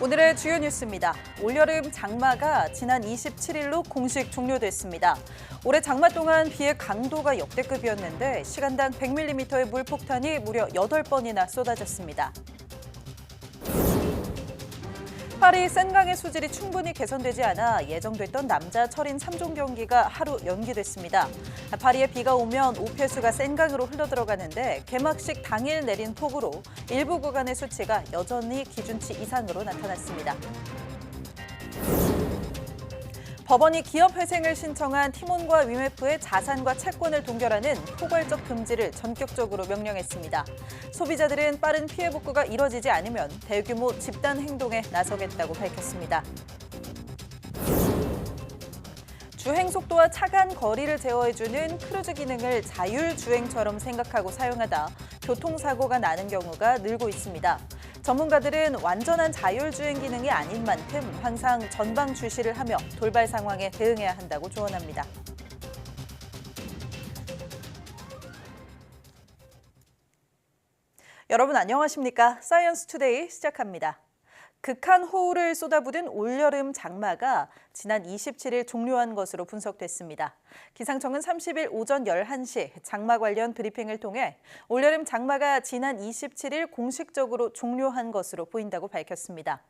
오늘의 주요 뉴스입니다. 올여름 장마가 지난 27일로 공식 종료됐습니다. 올해 장마 동안 비의 강도가 역대급이었는데 시간당 100mm의 물폭탄이 무려 8번이나 쏟아졌습니다. 파리 센강의 수질이 충분히 개선되지 않아 예정됐던 남자 철인 3종 경기가 하루 연기됐습니다. 파리에 비가 오면 오폐수가 센강으로 흘러들어가는데 개막식 당일 내린 폭우로 일부 구간의 수치가 여전히 기준치 이상으로 나타났습니다. 법원이 기업 회생을 신청한 티몬과 위메프의 자산과 채권을 동결하는 포괄적 금지를 전격적으로 명령했습니다. 소비자들은 빠른 피해 복구가 이뤄지지 않으면 대규모 집단 행동에 나서겠다고 밝혔습니다. 주행 속도와 차간 거리를 제어해주는 크루즈 기능을 자율주행처럼 생각하고 사용하다 교통사고가 나는 경우가 늘고 있습니다. 전문가들은 완전한 자율주행 기능이 아닌 만큼 항상 전방 주시를 하며 돌발 상황에 대응해야 한다고 조언합니다. 여러분 안녕하십니까? 사이언스 투데이 시작합니다. 극한 호우를 쏟아부은 올여름 장마가 지난 27일 종료한 것으로 분석됐습니다. 기상청은 30일 오전 11시 장마 관련 브리핑을 통해 올여름 장마가 지난 27일 공식적으로 종료한 것으로 보인다고 밝혔습니다.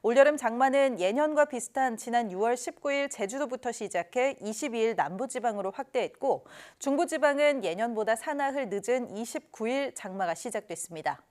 올여름 장마는 예년과 비슷한 지난 6월 19일 제주도부터 시작해 22일 남부지방으로 확대했고 중부지방은 예년보다 사나흘 늦은 29일 장마가 시작됐습니다.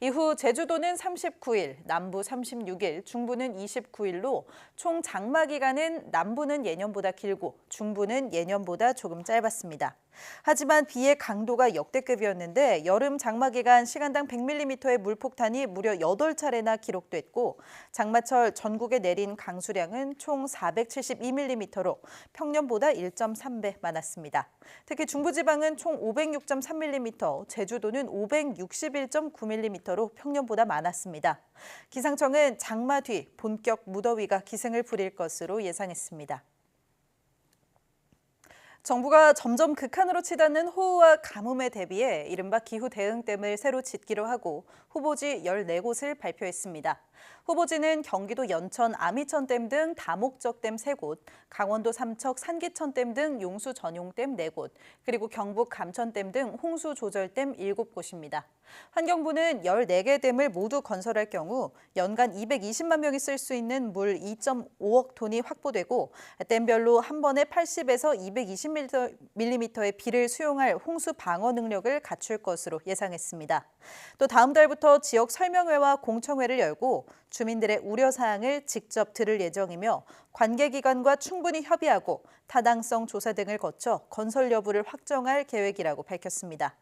이후 제주도는 39일, 남부 36일, 중부는 29일로 총 장마 기간은 남부는 예년보다 길고 중부는 예년보다 조금 짧았습니다. 하지만 비의 강도가 역대급이었는데 여름 장마 기간 시간당 100mm의 물폭탄이 무려 8차례나 기록됐고 장마철 전국에 내린 강수량은 총 472mm로 평년보다 1.3배 많았습니다. 특히 중부지방은 총 506.3mm, 제주도는 561.9mm로 평년보다 많았습니다. 기상청은 장마 뒤 본격 무더위가 기승을 부릴 것으로 예상했습니다. 정부가 점점 극한으로 치닫는 호우와 가뭄에 대비해 이른바 기후 대응댐을 새로 짓기로 하고 후보지 14곳을 발표했습니다. 후보지는 경기도 연천 아미천댐 등 다목적댐 3곳, 강원도 삼척 산기천댐 등 용수 전용댐 4곳, 그리고 경북 감천댐 등 홍수 조절댐 7곳입니다. 환경부는 14개 댐을 모두 건설할 경우 연간 220만 명이 쓸 수 있는 물 2.5억 톤이 확보되고 댐별로 한 번에 80에서 220mm의 비를 수용할 홍수 방어 능력을 갖출 것으로 예상했습니다. 또 다음 달부터 지역 설명회와 공청회를 열고 주민들의 우려사항을 직접 들을 예정이며 관계기관과 충분히 협의하고 타당성 조사 등을 거쳐 건설 여부를 확정할 계획이라고 밝혔습니다.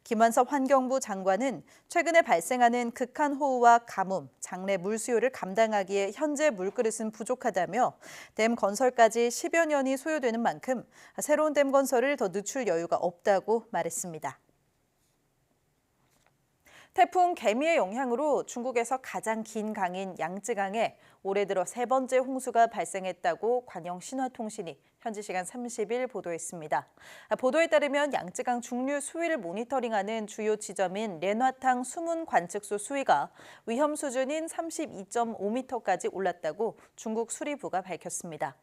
김완섭 환경부 장관은 최근에 발생하는 극한 호우와 가뭄, 장래 물 수요를 감당하기에 현재 물그릇은 부족하다며 댐 건설까지 10여 년이 소요되는 만큼 새로운 댐 건설을 더 늦출 여유가 없다고 말했습니다. 태풍 개미의 영향으로 중국에서 가장 긴 강인 양쯔강에 올해 들어 3번째 홍수가 발생했다고 관영 신화통신이 현지 시간 30일 보도했습니다. 보도에 따르면 양쯔강 중류 수위를 모니터링하는 주요 지점인 렌화탕 수문 관측소 수위가 위험 수준인 32.5m까지 올랐다고 중국 수리부가 밝혔습니다.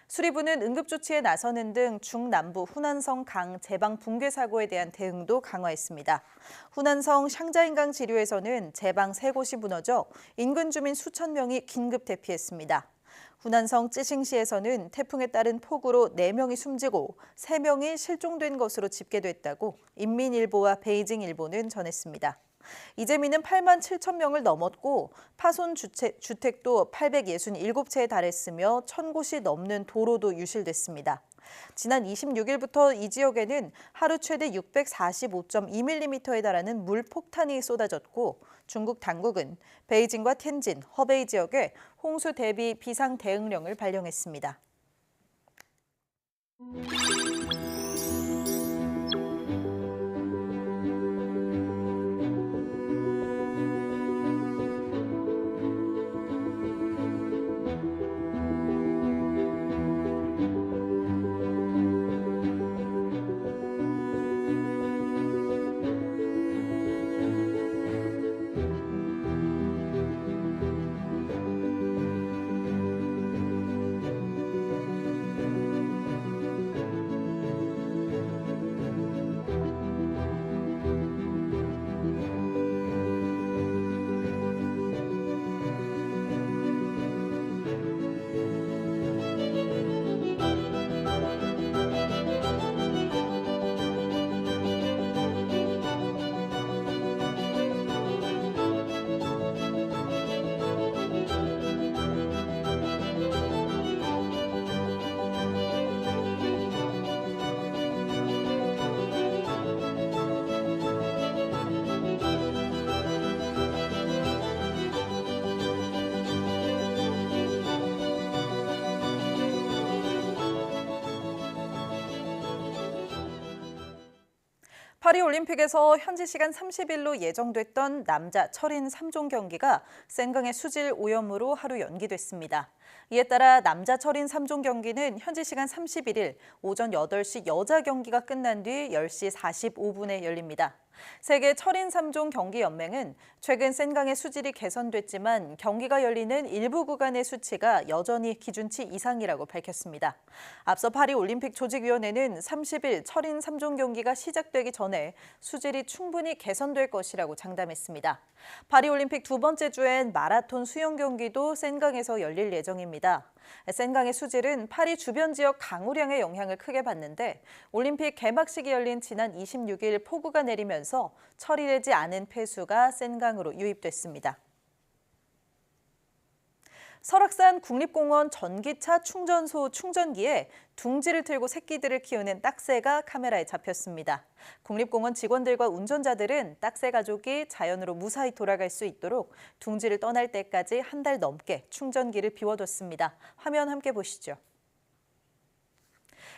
수리부는 응급조치에 나서는 등 중남부 후난성 강 제방 붕괴 사고에 대한 대응도 강화했습니다. 후난성 샹자인강 지류에서는 제방 3곳이 무너져 인근 주민 수천 명이 긴급 대피했습니다. 후난성 찌싱시에서는 태풍에 따른 폭우로 4명이 숨지고 3명이 실종된 것으로 집계됐다고 인민일보와 베이징일보는 전했습니다. 이재민은 8만 7천 명을 넘었고 파손 주택도 867채에 달했으며 1,000곳이 넘는 도로도 유실됐습니다. 지난 26일부터 이 지역에는 하루 최대 645.2mm에 달하는 물폭탄이 쏟아졌고 중국 당국은 베이징과 텐진, 허베이 지역에 홍수 대비 비상 대응령을 발령했습니다. 파리올림픽에서 현지 시간 30일로 예정됐던 남자 철인 3종 경기가 센강의 수질 오염으로 하루 연기됐습니다. 이에 따라 남자 철인 3종 경기는 현지 시간 31일 오전 8시 여자 경기가 끝난 뒤 10시 45분에 열립니다. 세계 철인 3종 경기 연맹은 최근 센강의 수질이 개선됐지만 경기가 열리는 일부 구간의 수치가 여전히 기준치 이상이라고 밝혔습니다. 앞서 파리올림픽 조직위원회는 30일 철인 3종 경기가 시작되기 전에 수질이 충분히 개선될 것이라고 장담했습니다. 파리올림픽 두 번째 주엔 마라톤 수영 경기도 센강에서 열릴 예정입니다. 센강의 수질은 파리 주변 지역 강우량의 영향을 크게 받는데 올림픽 개막식이 열린 지난 26일 폭우가 내리면서 처리되지 않은 폐수가 센강으로 유입됐습니다. 설악산 국립공원 전기차 충전소 충전기에 둥지를 틀고 새끼들을 키우는 딱새가 카메라에 잡혔습니다. 국립공원 직원들과 운전자들은 딱새 가족이 자연으로 무사히 돌아갈 수 있도록 둥지를 떠날 때까지 한 달 넘게 충전기를 비워뒀습니다. 화면 함께 보시죠.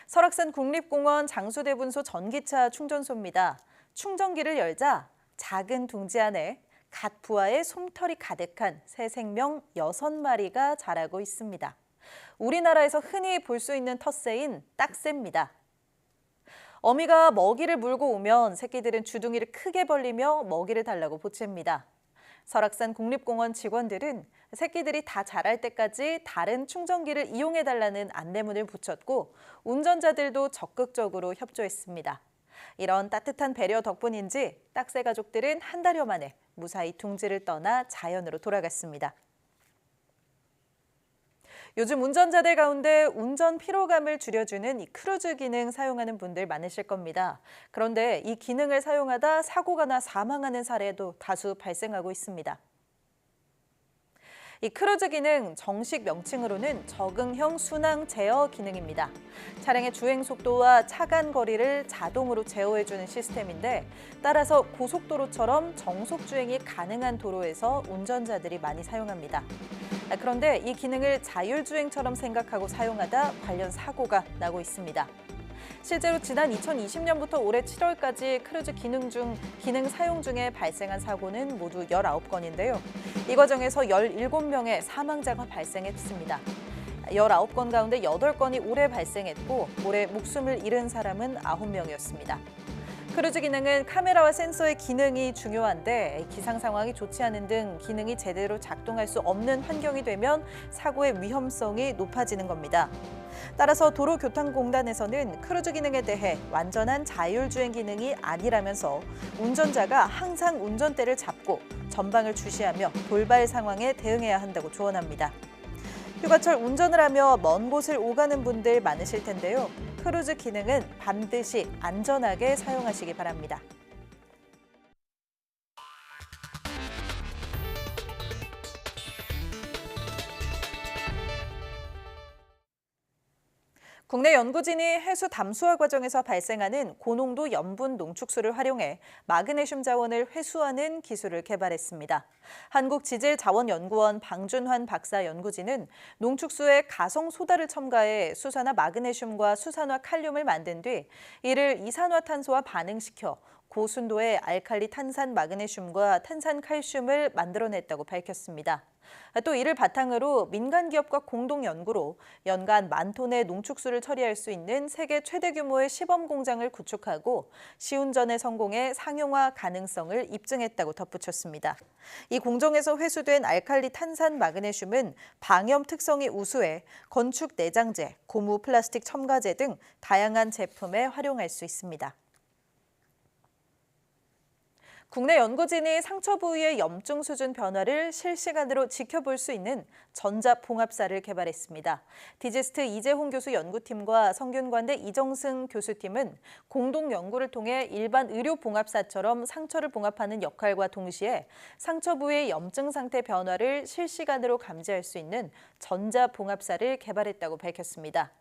설악산 국립공원 장수대분소 전기차 충전소입니다. 충전기를 열자 작은 둥지 안에 갓 부화의 솜털이 가득한 새 생명 6마리가 자라고 있습니다. 우리나라에서 흔히 볼 수 있는 텃새인 딱새입니다. 어미가 먹이를 물고 오면 새끼들은 주둥이를 크게 벌리며 먹이를 달라고 보챕니다. 설악산 국립공원 직원들은 새끼들이 다 자랄 때까지 다른 충전기를 이용해달라는 안내문을 붙였고 운전자들도 적극적으로 협조했습니다. 이런 따뜻한 배려 덕분인지 딱새 가족들은 한 달여 만에 무사히 둥지를 떠나 자연으로 돌아갔습니다. 요즘 운전자들 가운데 운전 피로감을 줄여주는 이 크루즈 기능 사용하는 분들 많으실 겁니다. 그런데 이 기능을 사용하다 사고가 나 사망하는 사례도 다수 발생하고 있습니다. 이 크루즈 기능 정식 명칭으로는 적응형 순항 제어 기능입니다. 차량의 주행 속도와 차간 거리를 자동으로 제어해주는 시스템인데 따라서 고속도로처럼 정속 주행이 가능한 도로에서 운전자들이 많이 사용합니다. 그런데 이 기능을 자율주행처럼 생각하고 사용하다 관련 사고가 나고 있습니다. 실제로 지난 2020년부터 올해 7월까지 크루즈 기능 사용 중에 발생한 사고는 모두 19건인데요. 이 과정에서 17명의 사망자가 발생했습니다. 19건 가운데 8건이 올해 발생했고 올해 목숨을 잃은 사람은 9명이었습니다. 크루즈 기능은 카메라와 센서의 기능이 중요한데 기상 상황이 좋지 않은 등 기능이 제대로 작동할 수 없는 환경이 되면 사고의 위험성이 높아지는 겁니다. 따라서 도로교통공단에서는 크루즈 기능에 대해 완전한 자율주행 기능이 아니라면서 운전자가 항상 운전대를 잡고 전방을 주시하며 돌발 상황에 대응해야 한다고 조언합니다. 휴가철 운전을 하며 먼 곳을 오가는 분들 많으실 텐데요. 크루즈 기능은 반드시 안전하게 사용하시기 바랍니다. 국내 연구진이 해수 담수화 과정에서 발생하는 고농도 염분 농축수를 활용해 마그네슘 자원을 회수하는 기술을 개발했습니다. 한국지질자원연구원 방준환 박사 연구진은 농축수에 가성소다를 첨가해 수산화 마그네슘과 수산화 칼륨을 만든 뒤 이를 이산화탄소와 반응시켜 고순도의 알칼리 탄산 마그네슘과 탄산 칼슘을 만들어냈다고 밝혔습니다. 또 이를 바탕으로 민간 기업과 공동 연구로 연간 10,000톤의 농축수를 처리할 수 있는 세계 최대 규모의 시범 공장을 구축하고 시운전에 성공해 상용화 가능성을 입증했다고 덧붙였습니다. 이 공정에서 회수된 알칼리 탄산 마그네슘은 방염 특성이 우수해 건축 내장재, 고무 플라스틱 첨가제 등 다양한 제품에 활용할 수 있습니다. 국내 연구진이 상처 부위의 염증 수준 변화를 실시간으로 지켜볼 수 있는 전자봉합사를 개발했습니다. 디지스트 이재홍 교수 연구팀과 성균관대 이정승 교수팀은 공동 연구를 통해 일반 의료 봉합사처럼 상처를 봉합하는 역할과 동시에 상처 부위의 염증 상태 변화를 실시간으로 감지할 수 있는 전자봉합사를 개발했다고 밝혔습니다.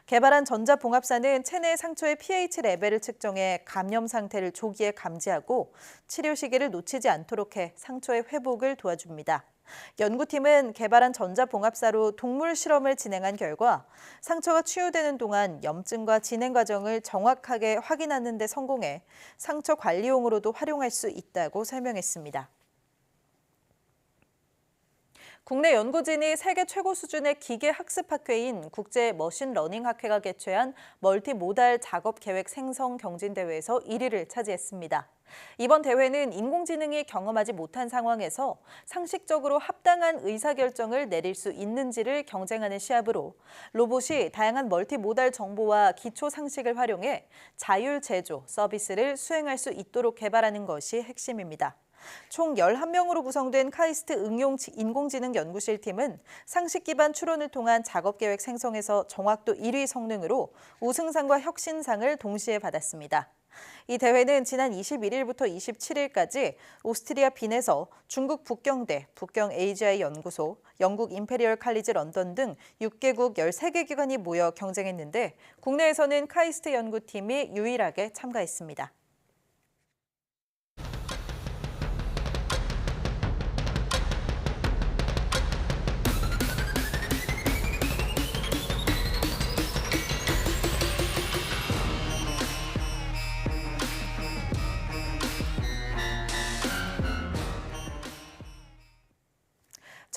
개발한 전자봉합사는 체내 상처의 pH 레벨을 측정해 감염 상태를 조기에 감지하고 치료 시기를 놓치지 않도록 해 상처의 회복을 도와줍니다. 연구팀은 개발한 전자봉합사로 동물 실험을 진행한 결과 상처가 치유되는 동안 염증과 진행 과정을 정확하게 확인하는 데 성공해 상처 관리용으로도 활용할 수 있다고 설명했습니다. 국내 연구진이 세계 최고 수준의 기계 학습 학회인 국제 머신러닝 학회가 개최한 멀티모달 작업 계획 생성 경진 대회에서 1위를 차지했습니다. 이번 대회는 인공지능이 경험하지 못한 상황에서 상식적으로 합당한 의사결정을 내릴 수 있는지를 경쟁하는 시합으로 로봇이 다양한 멀티모달 정보와 기초 상식을 활용해 자율 제조, 서비스를 수행할 수 있도록 개발하는 것이 핵심입니다. 총 11명으로 구성된 카이스트 응용 인공지능 연구실 팀은 상식 기반 추론을 통한 작업 계획 생성에서 정확도 1위 성능으로 우승상과 혁신상을 동시에 받았습니다. 이 대회는 지난 21일부터 27일까지 오스트리아 빈에서 중국 북경대, 북경 AGI 연구소, 영국 임페리얼 칼리지 런던 등 6개국 13개 기관이 모여 경쟁했는데 국내에서는 카이스트 연구팀이 유일하게 참가했습니다.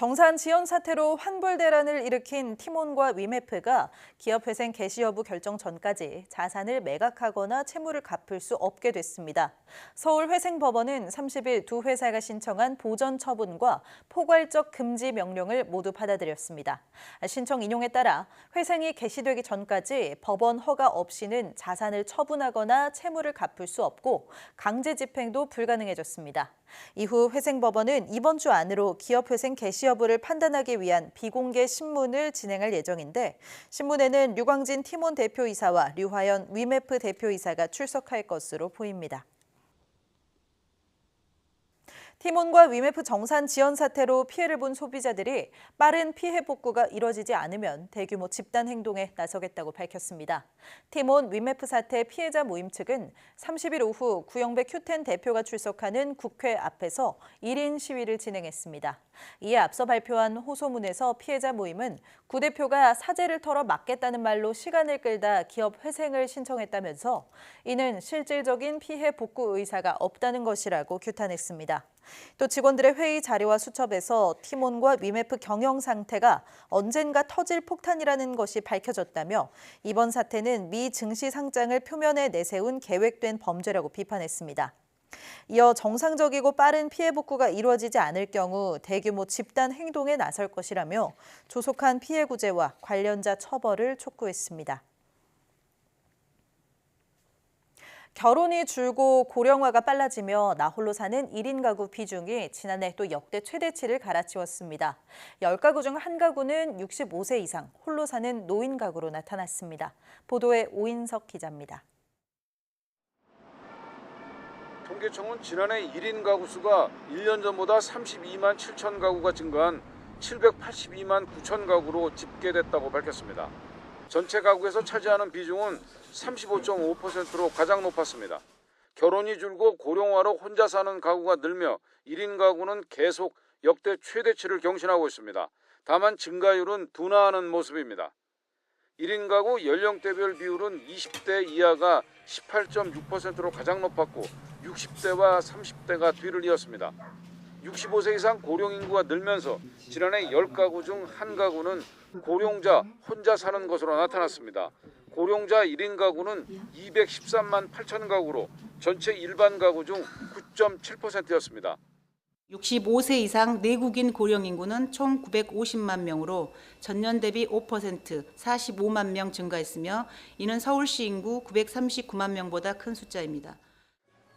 정산 지연 사태로 환불 대란을 일으킨 티몬과 위메프가 기업회생 개시 여부 결정 전까지 자산을 매각하거나 채무를 갚을 수 없게 됐습니다. 서울회생법원은 30일 두 회사가 신청한 보전 처분과 포괄적 금지 명령을 모두 받아들였습니다. 신청 인용에 따라 회생이 개시되기 전까지 법원 허가 없이는 자산을 처분하거나 채무를 갚을 수 없고 강제 집행도 불가능해졌습니다. 이후 회생법원은 이번 주 안으로 기업회생 개시 여부를 판단하기 위한 비공개 신문을 진행할 예정인데 신문에는 류광진 티몬 대표이사와 류화연 위메프 대표이사가 출석할 것으로 보입니다. 티몬과 위메프 정산 지연 사태로 피해를 본 소비자들이 빠른 피해 복구가 이뤄지지 않으면 대규모 집단 행동에 나서겠다고 밝혔습니다. 티몬, 위메프 사태 피해자 모임 측은 30일 오후 구영배 큐텐 대표가 출석하는 국회 앞에서 1인 시위를 진행했습니다. 이에 앞서 발표한 호소문에서 피해자 모임은 구 대표가 사재를 털어 막겠다는 말로 시간을 끌다 기업 회생을 신청했다면서 이는 실질적인 피해 복구 의사가 없다는 것이라고 규탄했습니다. 또 직원들의 회의 자료와 수첩에서 티몬과 위메프 경영 상태가 언젠가 터질 폭탄이라는 것이 밝혀졌다며 이번 사태는 미 증시 상장을 표면에 내세운 계획된 범죄라고 비판했습니다. 이어 정상적이고 빠른 피해 복구가 이루어지지 않을 경우 대규모 집단 행동에 나설 것이라며 조속한 피해 구제와 관련자 처벌을 촉구했습니다. 결혼이 줄고 고령화가 빨라지며 나홀로 사는 1인 가구 비중이 지난해 또 역대 최대치를 갈아치웠습니다. 10가구 중 1가구는 65세 이상 홀로 사는 노인 가구로 나타났습니다. 보도에 오인석 기자입니다. 통계청은 지난해 1인 가구 수가 1년 전보다 32만 7천 가구가 증가한 782만 9천 가구로 집계됐다고 밝혔습니다. 전체 가구에서 차지하는 비중은 35.5%로 가장 높았습니다. 결혼이 줄고 고령화로 혼자 사는 가구가 늘며 1인 가구는 계속 역대 최대치를 경신하고 있습니다. 다만 증가율은 둔화하는 모습입니다. 1인 가구 연령대별 비율은 20대 이하가 18.6%로 가장 높았고 60대와 30대가 뒤를 이었습니다. 65세 이상 고령 인구가 늘면서 지난해 10가구 중 1가구는 고령자 혼자 사는 것으로 나타났습니다. 고령자 1인 가구는 213만 8천 가구로 전체 일반 가구 중 9.7%였습니다. 65세 이상 내국인 고령 인구는 총 950만 명으로 전년 대비 5%, 45만 명 증가했으며 이는 서울시 인구 939만 명보다 큰 숫자입니다.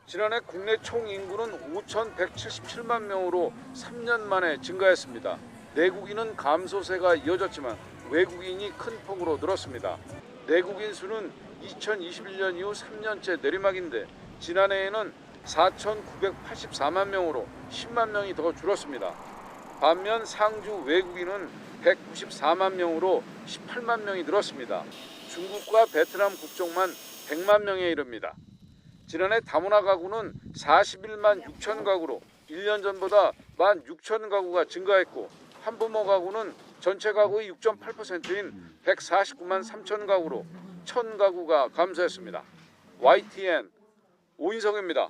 지난해 국내 총 인구는 5,177만 명으로 3년 만에 증가했습니다. 내국인은 감소세가 이어졌지만 외국인이 큰 폭으로 늘었습니다. 내국인 수는 2021년 이후 3년째 내리막인데 지난해에는 4,984만 명으로 10만 명이 더 줄었습니다. 반면 상주 외국인은 194만 명으로 18만 명이 늘었습니다. 중국과 베트남 국적만 100만 명에 이릅니다. 지난해 다문화 가구는 41만 6천 가구로 1년 전보다 16,000가구가 증가했고 한부모 가구는 전체 가구의 6.8%인 149만 3천 가구로 1,000가구가 감소했습니다. YTN 오인성입니다.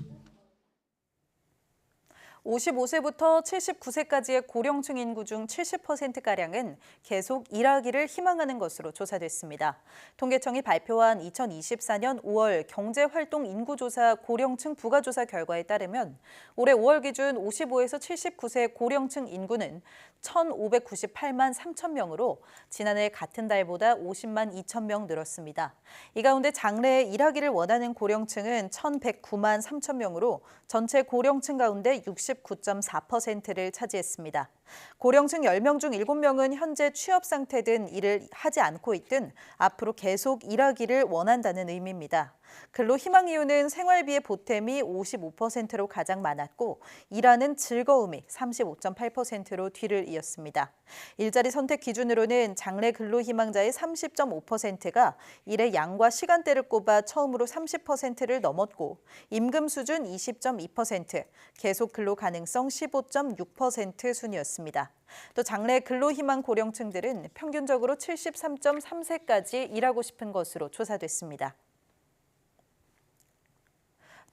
55세부터 79세까지의 고령층 인구 중 70%가량은 계속 일하기를 희망하는 것으로 조사됐습니다. 통계청이 발표한 2024년 5월 경제활동 인구조사 고령층 부가조사 결과에 따르면 올해 5월 기준 55에서 79세 고령층 인구는 1,598만 3천 명으로 지난해 같은 달보다 50만 2천 명 늘었습니다. 이 가운데 장래에 일하기를 원하는 고령층은 1,109만 3천 명으로 전체 고령층 가운데 69.4%를 차지했습니다. 고령층 10명 중 7명은 현재 취업 상태든 일을 하지 않고 있든 앞으로 계속 일하기를 원한다는 의미입니다. 근로 희망 이유는 생활비의 보탬이 55%로 가장 많았고 일하는 즐거움이 35.8%로 뒤를 이었습니다. 일자리 선택 기준으로는 장래 근로 희망자의 30.5%가 일의 양과 시간대를 꼽아 처음으로 30%를 넘었고 임금 수준 20.2%, 계속 근로 가능성 15.6% 순이었습니다. 또 장래 근로 희망 고령층들은 평균적으로 73.3세까지 일하고 싶은 것으로 조사됐습니다.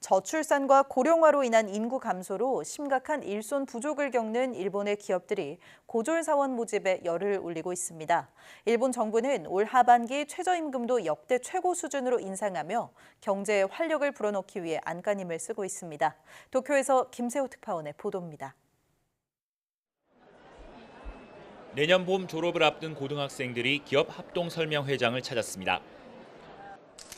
저출산과 고령화로 인한 인구 감소로 심각한 일손 부족을 겪는 일본의 기업들이 고졸사원 모집에 열을 올리고 있습니다. 일본 정부는 올 하반기 최저임금도 역대 최고 수준으로 인상하며 경제에 활력을 불어넣기 위해 안간힘을 쓰고 있습니다. 도쿄에서 김세호 특파원의 보도입니다. 내년 봄 졸업을 앞둔 고등학생들이 기업 합동설명회장을 찾았습니다.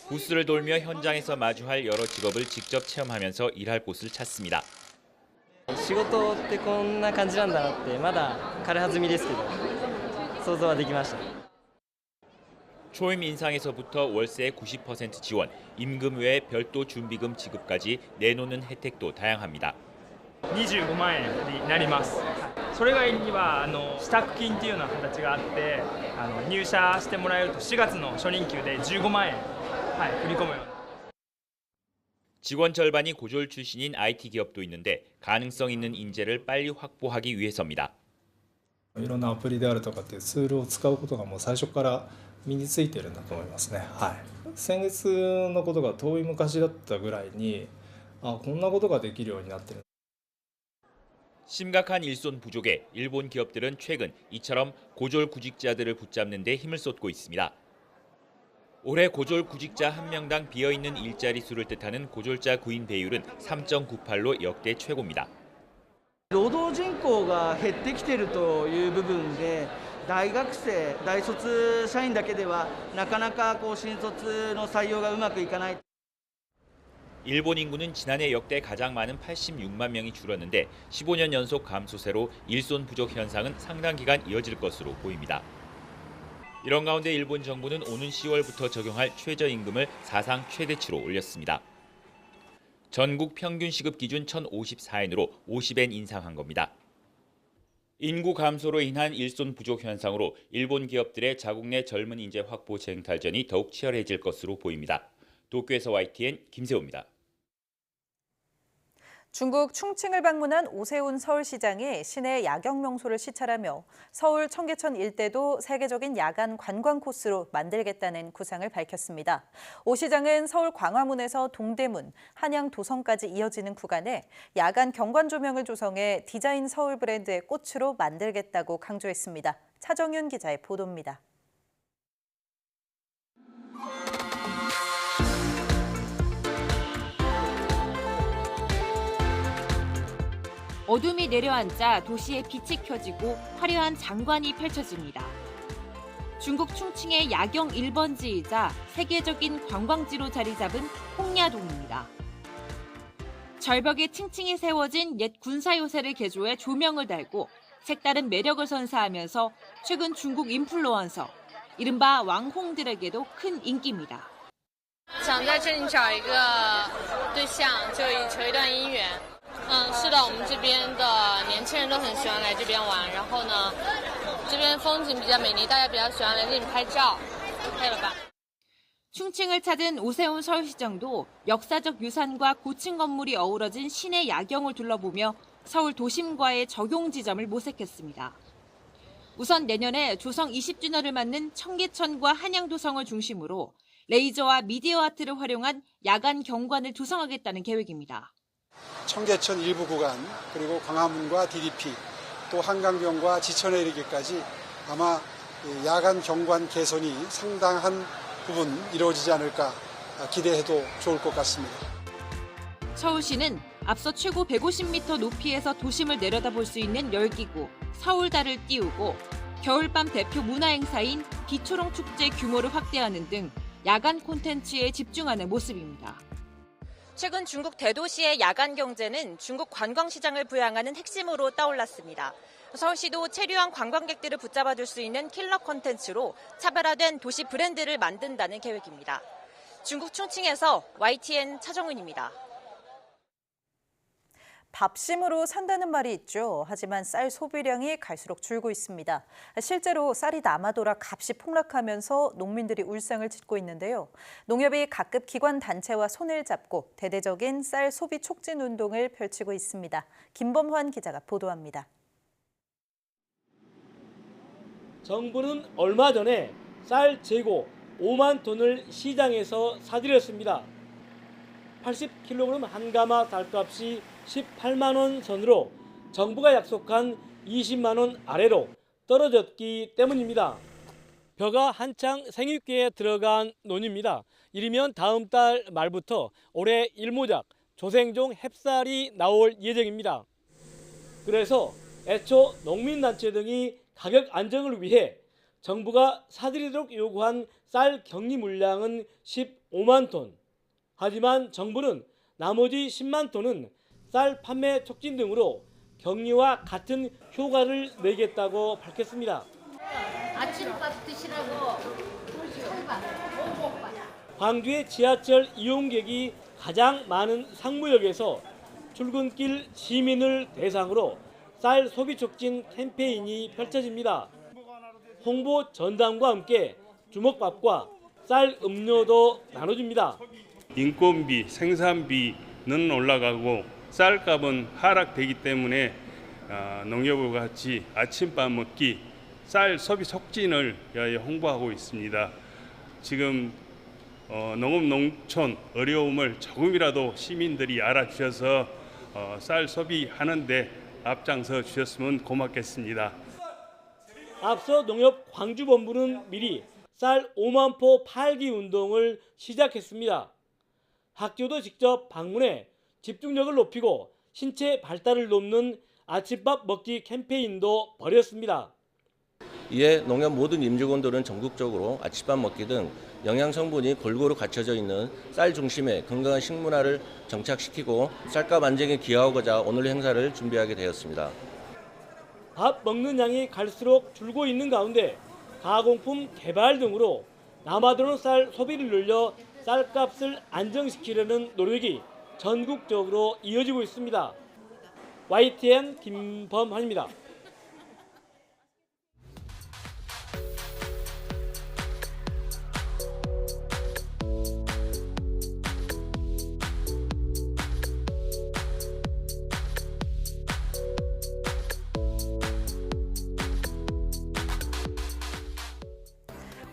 부스를 돌며 현장에서 마주할 여러 직업을 직접 체험하면서 일할 곳을 찾습니다. 仕事ってこんな感じなんだなってまだ軽はずみですけど想像はできました。 초임 인상에서부터 월세 90% 지원, 임금 외에 별도 준비금 지급까지 내놓는 혜택도 다양합니다. 25万円になります。それ以外には支度金っていうような形があって入社してもらえると4月の初任給で15万円、振り込むような。 직원 절반이 고졸 출신인 IT 기업도 있는데 가능성 있는 인재를 빨리 확보하기 위해서입니다. いろんなアプリであるとかっていうツールを使うことがもう最初から身についてるんだと思いますね。先月のことが遠い昔だったぐらいにこんなことができるようになってる。 심각한 일손 부족에 일본 기업들은 최근 이처럼 고졸 구직자들을 붙잡는 데 힘을 쏟고 있습니다. 올해 고졸 구직자 한 명당 비어있는 일자리 수를 뜻하는 고졸자 구인 배율은 3.98로 역대 최고입니다. 労働人口が減ってきているという部分で、大学生、大卒社員だけではなかなか新卒の採用がうまくいかない。 일본 인구는 지난해 역대 가장 많은 86만 명이 줄었는데 15년 연속 감소세로 일손 부족 현상은 상당 기간 이어질 것으로 보입니다. 이런 가운데 일본 정부는 오는 10월부터 적용할 최저임금을 사상 최대치로 올렸습니다. 전국 평균 시급 기준 1,054엔으로 50엔 인상한 겁니다. 인구 감소로 인한 일손 부족 현상으로 일본 기업들의 자국 내 젊은 인재 확보 쟁탈전이 더욱 치열해질 것으로 보입니다. 도쿄에서 YTN 김세호입니다. 중국 충칭을 방문한 오세훈 서울시장이 시내 야경 명소를 시찰하며 서울 청계천 일대도 세계적인 야간 관광 코스로 만들겠다는 구상을 밝혔습니다. 오 시장은 서울 광화문에서 동대문, 한양 도성까지 이어지는 구간에 야간 경관 조명을 조성해 디자인 서울 브랜드의 꽃으로 만들겠다고 강조했습니다. 차정윤 기자의 보도입니다. 어둠이 내려앉자 도시에 빛이 켜지고 화려한 장관이 펼쳐집니다. 중국 충칭의 야경 1번지이자 세계적인 관광지로 자리 잡은 홍야동입니다. 절벽에 층층이 세워진 옛 군사요새를 개조해 조명을 달고 색다른 매력을 선사하면서 최근 중국 인플루언서, 이른바 왕홍들에게도 큰 인기입니다. 想在这里找一个对象，就求一段姻缘。是的，我们这边的年轻人都很喜欢来这边玩，然后呢，这边风景比较美丽，大家比较喜欢来这里拍照，可以了吧？ 충칭을 찾은 오세훈 서울시장도 역사적 유산과 고층 건물이 어우러진 시내 야경을 둘러보며 서울 도심과의 적용 지점을 모색했습니다. 우선 내년에 조성 20주년을 맞는 청계천과 한양도성을 중심으로 레이저와 미디어 아트를 활용한 야간 경관을 조성하겠다는 계획입니다. 청계천 일부 구간, 그리고 광화문과 DDP, 또 한강변과 지천에 이르기까지 아마 야간 경관 개선이 상당한 부분 이루어지지 않을까 기대해도 좋을 것 같습니다. 서울시는 앞서 최고 150m 높이에서 도심을 내려다볼 수 있는 열기구 서울달을 띄우고 겨울밤 대표 문화행사인 비초롱 축제 규모를 확대하는 등 야간 콘텐츠에 집중하는 모습입니다. 최근 중국 대도시의 야간 경제는 중국 관광시장을 부양하는 핵심으로 떠올랐습니다. 서울시도 체류한 관광객들을 붙잡아줄 수 있는 킬러 콘텐츠로 차별화된 도시 브랜드를 만든다는 계획입니다. 중국 충칭에서 YTN 차정은입니다. 밥심으로 산다는 말이 있죠. 하지만 쌀 소비량이 갈수록 줄고 있습니다. 실제로 쌀이 남아돌아 값이 폭락하면서 농민들이 울상을 짓고 있는데요. 농협이 각급 기관 단체와 손을 잡고 대대적인 쌀 소비 촉진 운동을 펼치고 있습니다. 김범환 기자가 보도합니다. 정부는 얼마 전에 쌀 재고 5만 톤을 시장에서 사들였습니다. 80kg 한 가마 쌀값이 18만 원 선으로 정부가 약속한 20만 원 아래로 떨어졌기 때문입니다. 벼가 한창 생육기에 들어간 논입니다. 이르면 다음 달 말부터 올해 일모작 조생종 햅쌀이 나올 예정입니다. 그래서 애초 농민단체 등이 가격 안정을 위해 정부가 사들이도록 요구한 쌀 격리 물량은 15만 톤. 하지만 정부는 나머지 10만 톤은 쌀 판매 촉진 등으로 격리와 같은 효과를 내겠다고 밝혔습니다. 아침밥 드시라고 광주의 지하철 이용객이 가장 많은 상무역에서 출근길 시민을 대상으로 쌀 소비 촉진 캠페인이 펼쳐집니다. 홍보 전담과 함께 주먹밥과 쌀 음료도 나눠줍니다. 인건비, 생산비는 올라가고 쌀값은 하락되기 때문에 농협과 같이 아침밥 먹기, 쌀 소비 촉진을 홍보하고 있습니다. 지금 농업 농촌 어려움을 조금이라도 시민들이 알아주셔서 쌀 소비하는데 앞장서 주셨으면 고맙겠습니다. 앞서 농협 광주본부는 미리 쌀 5만 포 팔기 운동을 시작했습니다. 학교도 직접 방문해 집중력을 높이고 신체 발달을 돕는 아침밥 먹기 캠페인도 벌였습니다. 이에 농협 모든 임직원들은 전국적으로 아침밥 먹기 등 영양 성분이 골고루 갖춰져 있는 쌀 중심의 건강한 식문화를 정착시키고 쌀값 안정에 기여하고자 오늘 행사를 준비하게 되었습니다. 밥 먹는 양이 갈수록 줄고 있는 가운데 가공품 개발 등으로 남아도는 쌀 소비를 늘려 쌀값을 안정시키려는 노력이 전국적으로 이어지고 있습니다. YTN 김범환입니다.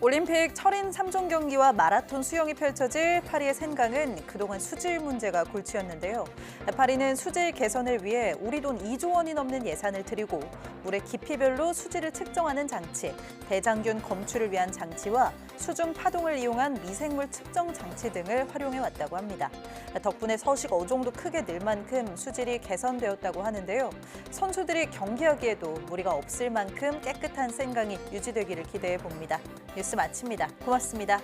올림픽 철인 3종 경기와 마라톤 수영이 펼쳐질 파리의 샌강은 그동안 수질 문제가 골치였는데요. 파리는 수질 개선을 위해 우리 돈 2조 원이 넘는 예산을 들이고 물의 깊이별로 수질을 측정하는 장치, 대장균 검출을 위한 장치와 수중 파동을 이용한 미생물 측정 장치 등을 활용해왔다고 합니다. 덕분에 서식 어종도 크게 늘 만큼 수질이 개선되었다고 하는데요. 선수들이 경기하기에도 무리가 없을 만큼 깨끗한 샌강이 유지되기를 기대해 봅니다. 뉴스 마칩니다. 고맙습니다.